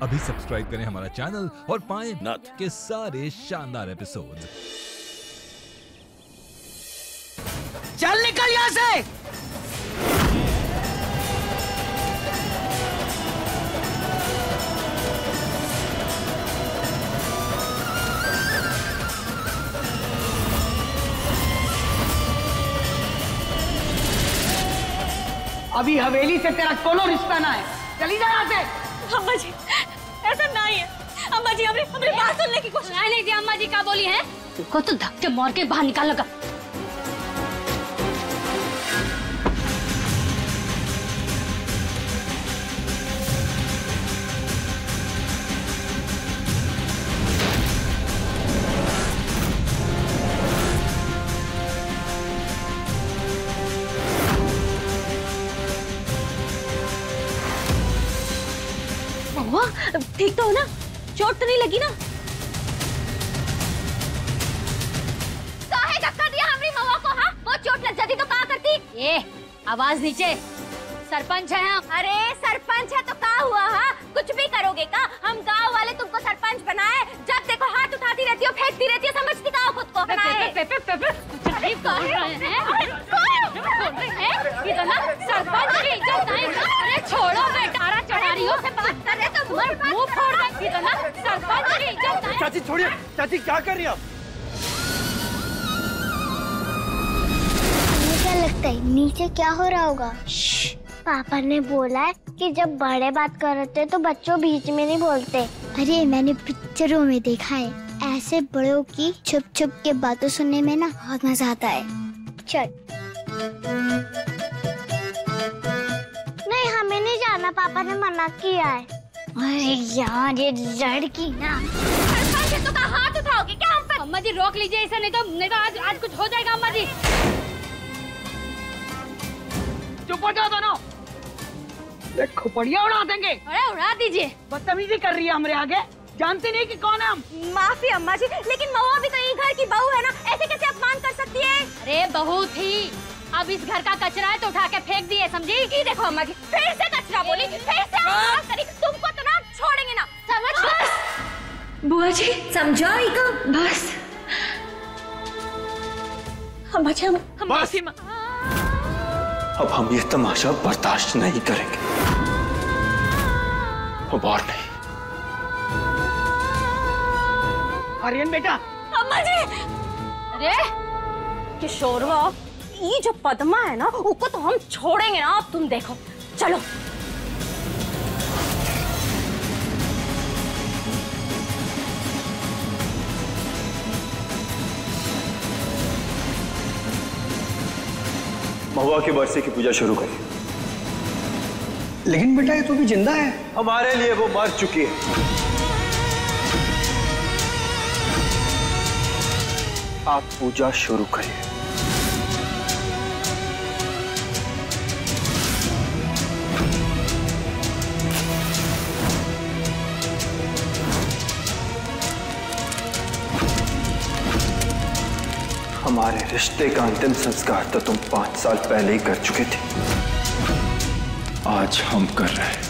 अभी सब्सक्राइब करें हमारा चैनल और पाएं नथ के सारे शानदार एपिसोड। चल निकल यहाँ से। अभी हवेली से तेरा कोनो रिश्ता ना है, चली जा यहाँ से। अम्मा जी ऐसा नहीं है। अम्मा जी हमने बात सुनने की कोशिश नहीं की। अम्मा जी क्या बोली है? को तो धक्के मार के बाहर निकाल लगा। ठीक तो हो ना? चोट तो नहीं लगी ना? काहे धक्का दिया हमारी मवा को? हाँ वो चोट लग जाती तो क्या करती? ये आवाज नीचे। सरपंच है हम। अरे सरपंच है तो क्या हुआ? हाँ कुछ भी करोगे का? हम गांव वाले तुमको सरपंच बनाए, जब देखो हाथ उठाती रहती हो, फेंकती रहती हो, समझती का खुद को? सरपंच की इज्जत नहीं। अरे छोड़ो बेटा, चढ़ारियों से बात कर रहे तो मुंह फोड़ रहे। सरपंच की इज्जत नहीं। चाची छोड़िए, चाची क्या कर रही है आप? मुझे क्या लगता है नीचे क्या हो रहा होगा? पापा ने बोला है कि जब बड़े बात करते तो बच्चों बीच में नहीं बोलते। अरे मैंने पिक्चरों में देखा है, ऐसे बड़ों की छुप छुप के बातें सुनने में ना बहुत मजा आता है। चल। नहीं हमें नहीं जाना, पापा ने मना किया है। अरे यार ये लड़की ना। सरपंच है तो का हाथ उठाओगे क्या हम पर? अम्मा जी रोक लीजिए इसे, नहीं तो आज कुछ हो जाएगा। अम्मा जी चुप हो जाओ दोनों, खोपड़िया उड़ा देंगे। अरे उड़ा दीजिए। बदतमीजी कर रही है हमारे आगे, जानती नहीं कि कौन है हम। माफी अम्मा जी, लेकिन महुआ भी तो ये घर की बहू है ना, ऐसे कैसे अपमान कर सकती है? अरे बहू थी, अब इस घर का कचरा है तो उठा के फेंक दिए, समझी? ये देखो अम्मा जी फिर से कचरा बोली, फिर से अपमान करी। तुमको तो ना छोड़ेंगे ना, समझ? बस बुआ जी समझाएगा बस। अम्मा जी हम माफी। अब हम ये तमाशा बर्दाश्त नहीं करेंगे। अब और नहीं। आर्यन बेटा। अम्मा जी। अरे किशोरवा, ये जो पद्मा है ना उसको तो हम छोड़ेंगे ना। अब तुम देखो, चलो। महुआ की बरसी की पूजा शुरू करिए। लेकिन बेटा ये तो भी जिंदा है। हमारे लिए वो मर चुकी है। आप पूजा शुरू करिए। हमारे रिश्ते का अंतिम संस्कार तो तुम 5 साल पहले ही कर चुके थे, आज हम कर रहे हैं।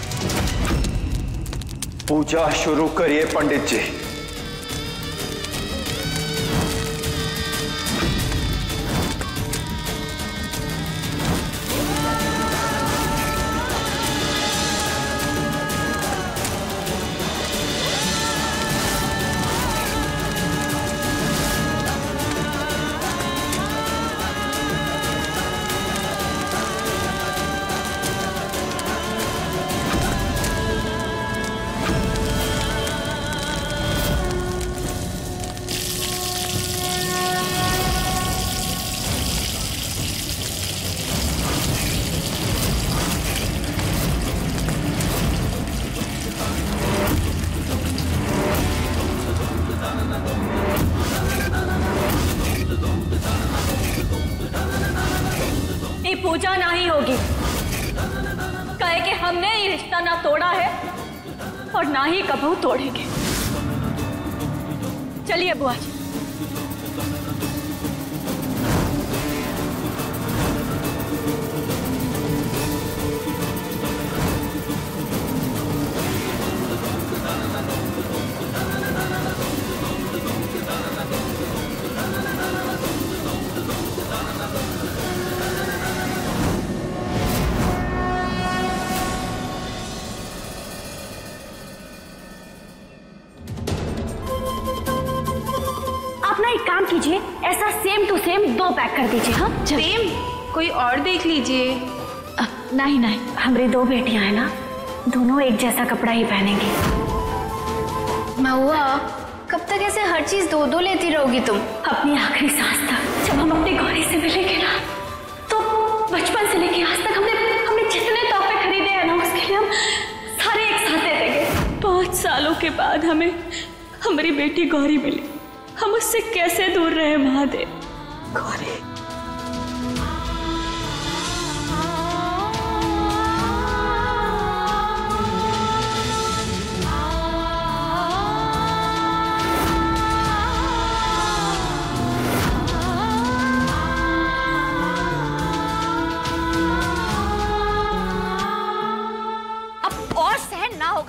पूजा शुरू करिए पंडित जी। पूजा नहीं होगी, कहे कि हमने ये रिश्ता ना तोड़ा है और ना ही कभी तोड़ेंगे। चलिए बुआ जी। ना एक काम कीजिए, ऐसा सेम टू सेम 2 पैक कर दीजिए। हाँ सेम? कोई और देख लीजिए। नहीं नहीं, हमारी 2 बेटियां हैं ना, दोनों एक जैसा कपड़ा ही पहनेंगी। महुआ, कब तक ऐसे हर चीज 2-2 लेती रहोगी तुम? अपनी आखिरी सांस तक। जब हम अपनी गौरी से मिलेंगे ना, तो बचपन से लेके आज तक हमने जितने तोहफे खरीदे हैं ना, उसके लिए हम सारे एक साथ दे देंगे। 5 सालों के बाद हमें हमारी बेटी गौरी मिली, हम उससे कैसे दूर रहे महादेव। गौरी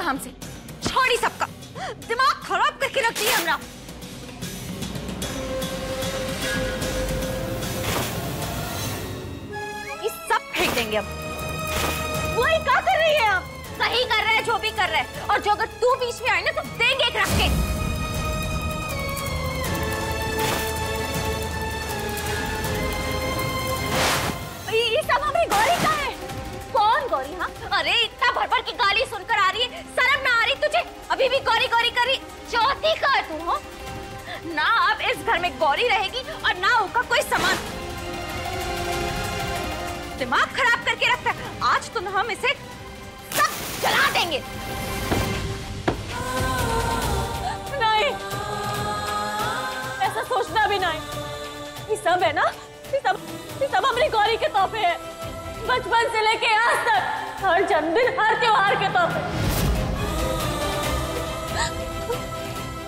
हमसे छोड़ी, सबका दिमाग खराब करके रख दिया हमरा। ये सब फेंक देंगे अब। वही क्या कर रही है आप? सही कर रहे हैं जो भी कर रहे हैं, और जो अगर तू बीच में आई ना तो देंगे एक रख के। ये सब हमारी गौरी का है। कौन गौरी? हाँ, अरे इतना भर की गाली सुनकर आ रही है, शर्म ना आ रही तुझे? अभी भी गौरी गौरी कर रही। चौथी का है तू हो ना। अब इस घर में गौरी रहेगी और ना होगा कोई सामान। दिमाग खराब करके रखता है। आज तो हम इसे सब जला देंगे। नहीं, ऐसा सोचना भी नहीं। ये सब है ना, ये सब हमारी गौरी के तोहफे हैं। बचपन से लेके आज तक हर जन्मदिन, हर त्योहार के तोहफे।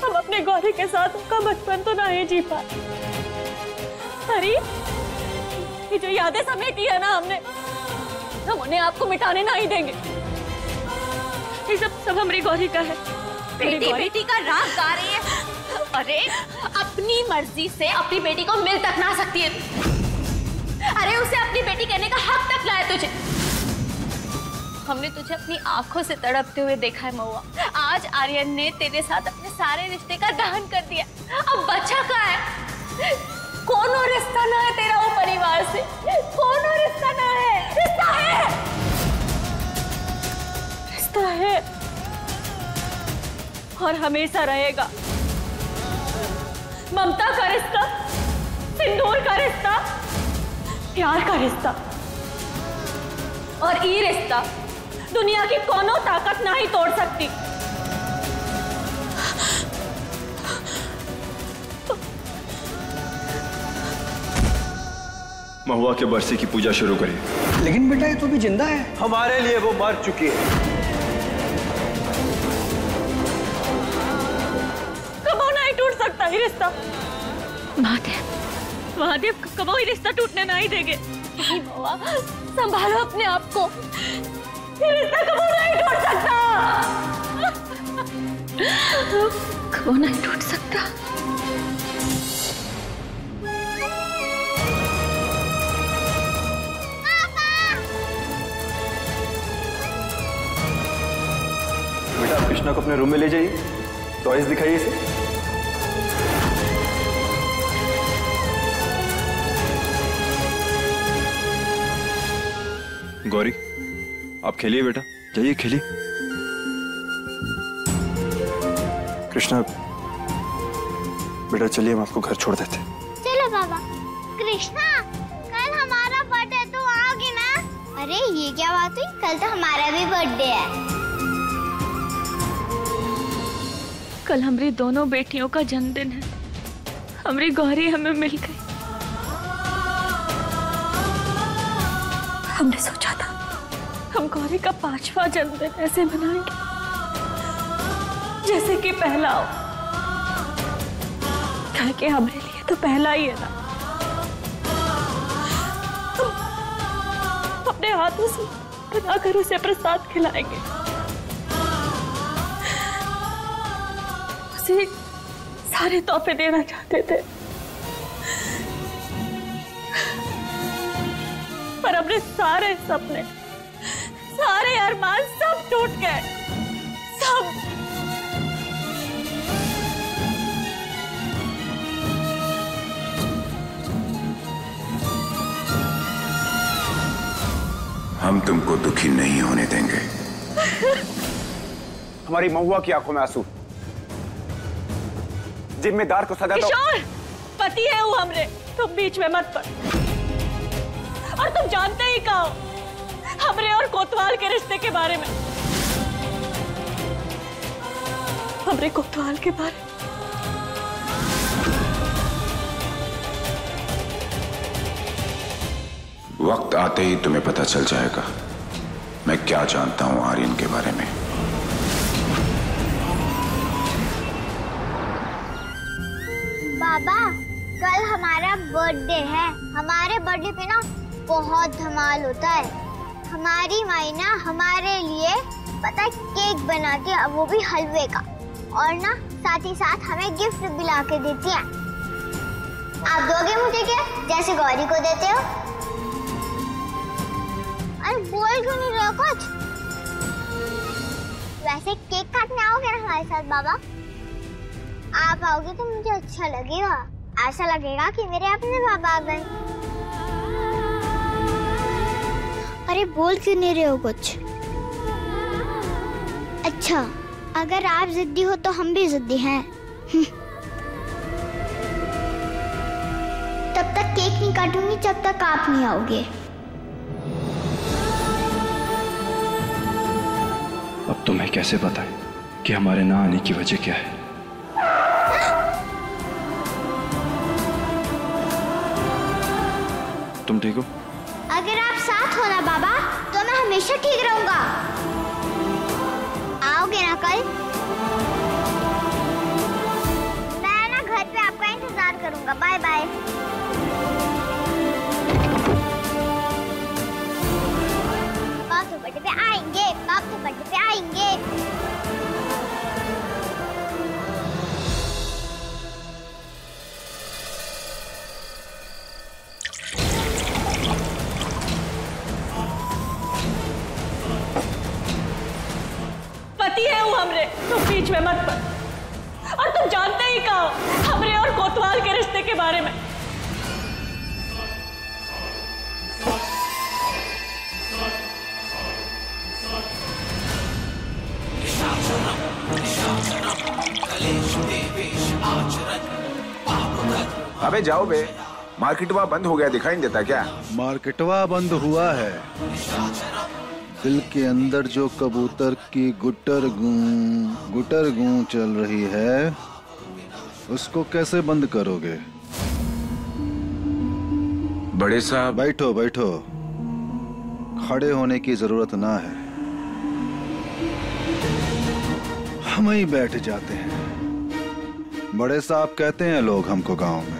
हम अपने गौरी के साथ उनका बचपन तो नहीं जी पाए। अरे ये जो यादें समेटी है ना हमने, हम उन्हें आपको मिटाने नहीं देंगे। ये सब हमारी गौरी का है। बेटी बेटी का राग गा रही है। अरे अपनी मर्जी से अपनी बेटी को मिल तक ना सकती है। अरे उसे अपनी बेटी कहने का हक तक लाया तुझे। हमने तुझे अपनी आंखों से तड़पते हुए देखा है महुआ। आज आर्यन ने तेरे साथ अपने सारे रिश्ते का दहन कर दिया। अब बचा क्या है? कोनो रिश्ता ना है तेरा वो परिवार से। कोनो रिश्ता ना है। रिश्ता है, रिश्ता है और हमेशा रहेगा। ममता का रिश्ता, सिंदूर का रिश्ता, प्यार का रिश्ता, और ये रिश्ता दुनिया की कोनो ताकत नहीं तोड़ सकती। महुआ के बरसी की पूजा शुरू करिए। लेकिन बेटा ये तो भी जिंदा है। हमारे लिए वो मर चुकी है। कबो नहीं टूट सकता ये रिश्ता। महादेव, महादेव कबो ये रिश्ता टूटने नहीं देंगे। महुआ, संभालो अपने आप को। ये रिश्ता कबो नहीं टूट सकता। कबो नहीं टूट सकता। बेटा आप कृष्णा को अपने रूम में ले जाइए, टॉयज दिखाइए इसे। गौरी आप खेलिए बेटा, जाइए खेलिए। कृष्णा बेटा चलिए हम आपको घर छोड़ देते। चलो बाबा। कृष्णा कल हमारा बर्थडे, तो आओगी ना? अरे ये क्या बात हुई, कल तो हमारा भी बर्थडे है। कल हमारी दोनों बेटियों का जन्मदिन है। हमारी गौरी हमें मिल गई। हमने सोचा था हम गौरी का 5वां जन्मदिन ऐसे मनाएंगे जैसे कि पहला हो, क्या कि हमारे लिए तो पहला ही है ना। हम अपने हाथों से बनाकर उसे प्रसाद खिलाएंगे। उसे सारे तोहफे देना चाहते थे, पर अपने सारे सपने, सारे अरमान सब टूट गए। सब हम तुमको दुखी नहीं होने देंगे। हमारी महुआ की आंखों में आंसू, जिम्मेदार को सजा दो। किशोर, पति है वो हमरे, तुम बीच में मत पड़। और तुम जानते ही का हो हमरे और कोतवाल के रिश्ते के बारे में। हमरे कोतवाल के बारे में वक्त आते ही तुम्हें पता चल जाएगा मैं क्या जानता हूं आर्यन के बारे में। बाबा, कल हमारा बर्थडे है। हमारे बर्थडे पे ना बहुत धमाल होता है। हमारी माई ना हमारे लिए पता है केक बनाती है, वो भी हलवे का, और ना साथ ही साथ हमें गिफ्ट भी ला के देती है। आप दोगे मुझे क्या, जैसे गौरी को देते हो? अरे बोल क्यों नहीं रहे कुछ? वैसे केक काटने आओगे ना हमारे साथ बाबा? आप आओगे तो मुझे अच्छा लगेगा। ऐसा लगेगा कि मेरे अपने बाबा आ गए। अरे बोल क्यों नहीं रहे हो कुछ? अच्छा, अगर आप जिद्दी हो तो हम भी जिद्दी हैं। तब तक केक नहीं काटूंगी जब तक आप नहीं आओगे। अब तुम्हें कैसे बताएं कि हमारे ना आने की वजह क्या है? तुम ठीक हो? अगर आप साथ हो ना बाबा तो मैं हमेशा ठीक रहूंगा। आओगे ना कल? मैं ना घर पे आपका इंतजार करूंगा। Bye bye. पापा बर्थडे पे आएंगे, पापा बर्थडे पे आएंगे। पति है वो हमरे, तुम बीच में मत पड़। और तुम जानते ही का हो हमरे और कोतवाल के रिश्ते के बारे में। अबे जाओ बे, मार्केटवा बंद हो गया, दिखाई नहीं देता क्या? मार्केटवा बंद हुआ है, दिल के अंदर जो कबूतर की गुटर गूं चल रही है, उसको कैसे बंद करोगे? बड़े साहब। बैठो बैठो, खड़े होने की जरूरत ना है, हम ही बैठ जाते हैं। बड़े साहब कहते हैं लोग हमको गांव में।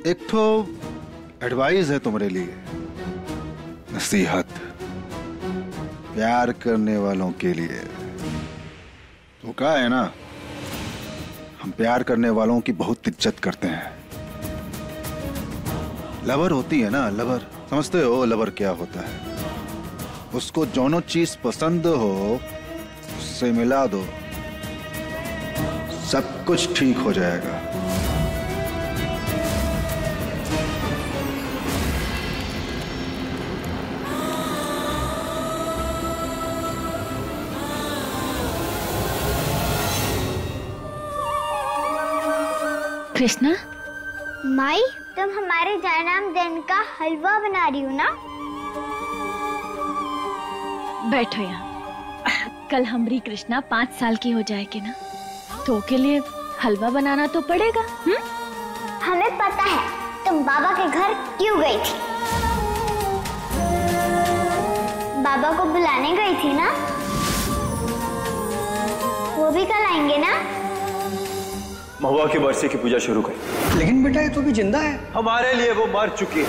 एक तो एडवाइस है तुम्हारे लिए, नसीहत, प्यार करने वालों के लिए। तो कहा है ना, हम प्यार करने वालों की बहुत इज्जत करते हैं। लवर होती है ना, लवर, समझते हो लवर क्या होता है? उसको जोनो चीज पसंद हो उससे मिला दो, सब कुछ ठीक हो जाएगा। कृष्णा, माई, तुम हमारे जन्मदिन का हलवा बना रही हो ना? बैठो यहाँ। कल हमारी कृष्णा 5 साल की हो जाएगी ना, तो के लिए हलवा बनाना तो पड़ेगा। हमें पता है तुम बाबा के घर क्यों गई थी। बाबा को बुलाने गई थी ना? वो भी कल आएंगे ना? महुआ की बरसी की पूजा शुरू करें। लेकिन बेटा ये तो भी जिंदा है। हमारे लिए वो मर चुकी है।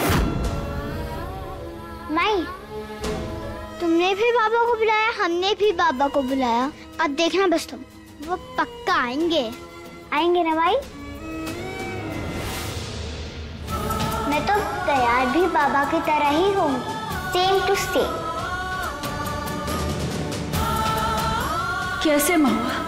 माई, तुमने भी बाबा को बुलाया, हमने भी बाबा को बुलाया। अब देखना बस तुम, वो पक्का आएंगे। आएंगे ना भाई? मैं तो तैयार भी बाबा की तरह ही होंगी, सेम टू सेम। कैसे महुआ?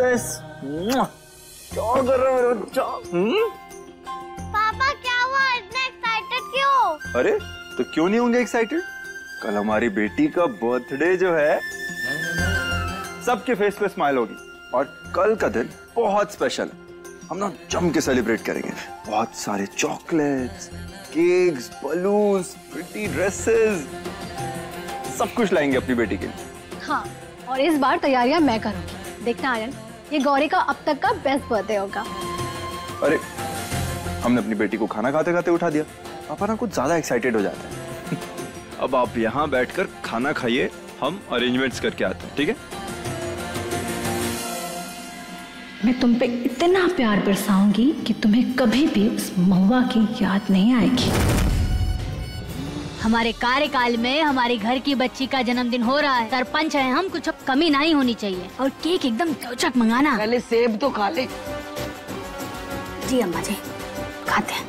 प्रिंसेस। क्या कर रहे हो मेरे बच्चा? पापा क्या हुआ, इतने एक्साइटेड क्यों? अरे तो क्यों नहीं होंगे एक्साइटेड? कल हमारी बेटी का बर्थडे जो है, सबके फेस पे स्माइल होगी। और कल का दिन बहुत स्पेशल है, हम ना जम के सेलिब्रेट करेंगे। बहुत सारे chocolates, cakes, balloons, pretty dresses, सब कुछ लाएंगे अपनी बेटी के लिए। हाँ, और इस बार तैयारियां मैं करूंगी। देखना आर्यन, ये गौरी का अब तक का बेस्ट बर्थडे होगा। अरे हमने अपनी बेटी को खाना खाते खाते उठा दिया, पापा ना कुछ ज्यादा एक्साइटेड हो जाता है। अब आप यहाँ बैठकर खाना खाइए, हम अरेंजमेंट्स करके आते हैं, ठीक है? मैं तुम पे इतना प्यार बरसाऊंगी कि तुम्हें कभी भी उस महुआ की याद नहीं आएगी। हमारे कार्यकाल में हमारे घर की बच्ची का जन्मदिन हो रहा है, सरपंच है हम, कुछ अब कमी नहीं होनी चाहिए। और केक एकदम चौचक मंगाना। पहले सेब तो खा ले। जी अम्मा जी, खाते हैं।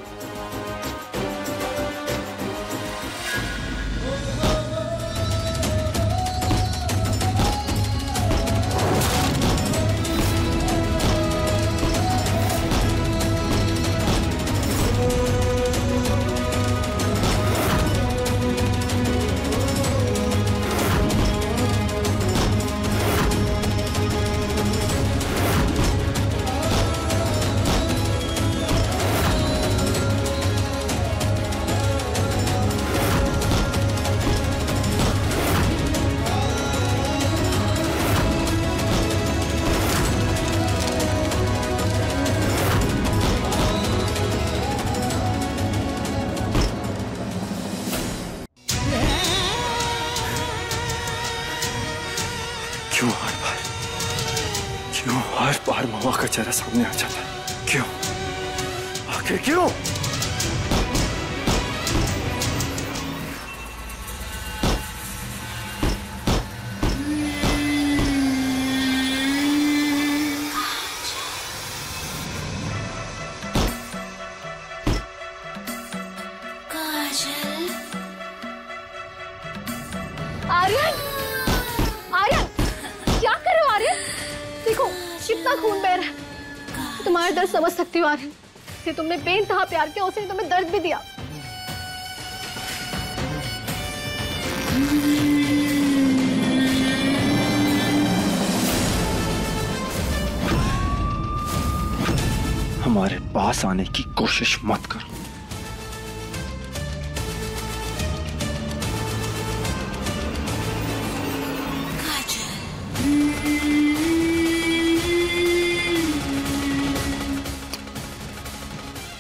क्यों हर बार महुआ का चेहरा सामने आ जाता है? क्यों? आखिर क्यों? आर्यन, आर्यन, क्या कर रहे हो आर्यन? देखो कितना खून बह रहा है। तुम्हारा दर्द समझ सकती हूँ आर्यन, कि तुमने बेइंतहा प्यार किया, उसने तुम्हें दर्द भी दिया। हमारे पास आने की कोशिश मत करो।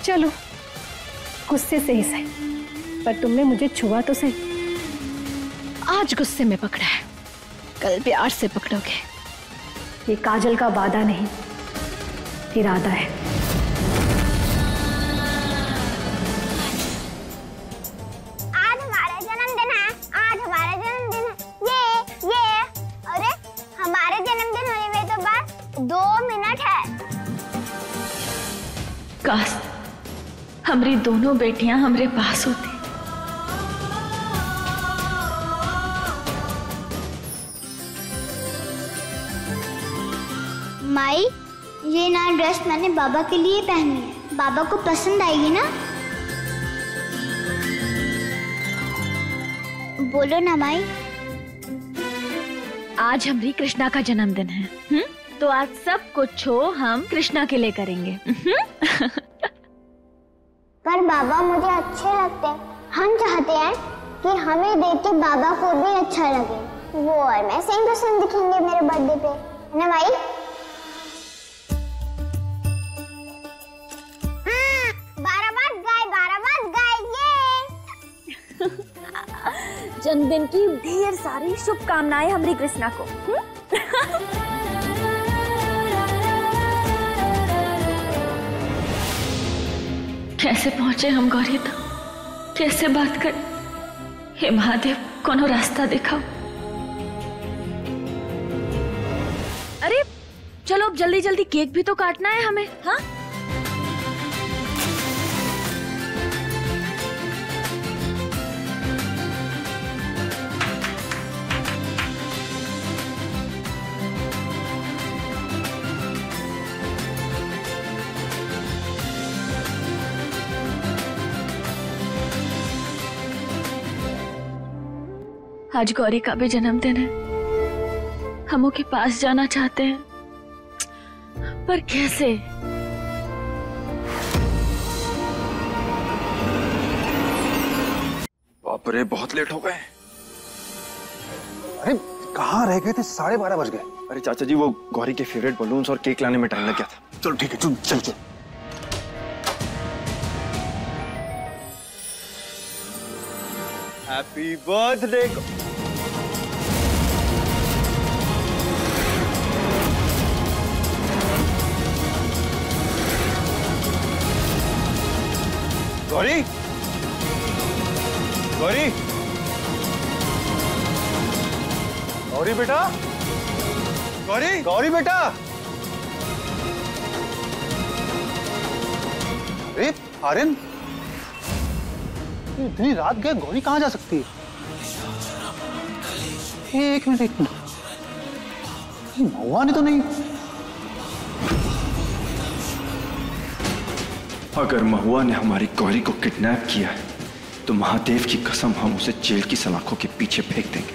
चलो, गुस्से से ही सही, पर तुमने मुझे छुआ तो सही। आज गुस्से में पकड़ा है, कल प्यार से पकड़ोगे। ये काजल का वादा नहीं, इरादा है। आज हमारा जन्मदिन है, आज हमारा जन्मदिन है। ये अरे हमारे जन्मदिन होने में तो बस 2 मिनट है। काश हमारी दोनों बेटियां हमरे पास होती। माई, ये नया ड्रेस मैंने बाबा के लिए पहनी है, बाबा को पसंद आएगी ना? बोलो ना माई। आज हमारी कृष्णा का जन्मदिन है, तो आज सब कुछ हम कृष्णा के लिए करेंगे। पर बाबा मुझे अच्छे लगते हैं। हम चाहते हैं कि हमें देख के बाबा को भी अच्छा लगे, वो और मैं सेम टू सेम दिखेंगे मेरे बर्थडे पे, है ना भाई? हाँ, 12 बार गाय ये। जन्मदिन की ढेर सारी शुभकामनाएं हमारी कृष्णा को। कैसे पहुंचे हम गौरी तक? कैसे बात कर? हे महादेव, कोनो रास्ता दिखाओ। अरे चलो अब जल्दी जल्दी केक भी तो काटना है हमें। हाँ, आज गौरी का भी जन्मदिन है। हम उसके पास जाना चाहते हैं, पर कैसे? बाप रे, बहुत लेट हो गए। अरे कहाँ रह गए थे? 12:30 बज गए। अरे चाचा जी, वो गौरी के फेवरेट बलून्स और केक लाने में टाइम लग गया था। चलो ठीक है, चल चल चल। Happy birthday. गौरी, गौरी, गौरी बेटा, गौरी, गौरी बेटा। अरे आर्यन, इतनी रात गए, गौरी कहाँ जा सकती है? एक मिनट, महुआ ने तो नहीं? अगर महुआ ने हमारी गौरी को किडनैप किया है तो महादेव की कसम हम उसे जेल की सलाखों के पीछे फेंक देंगे।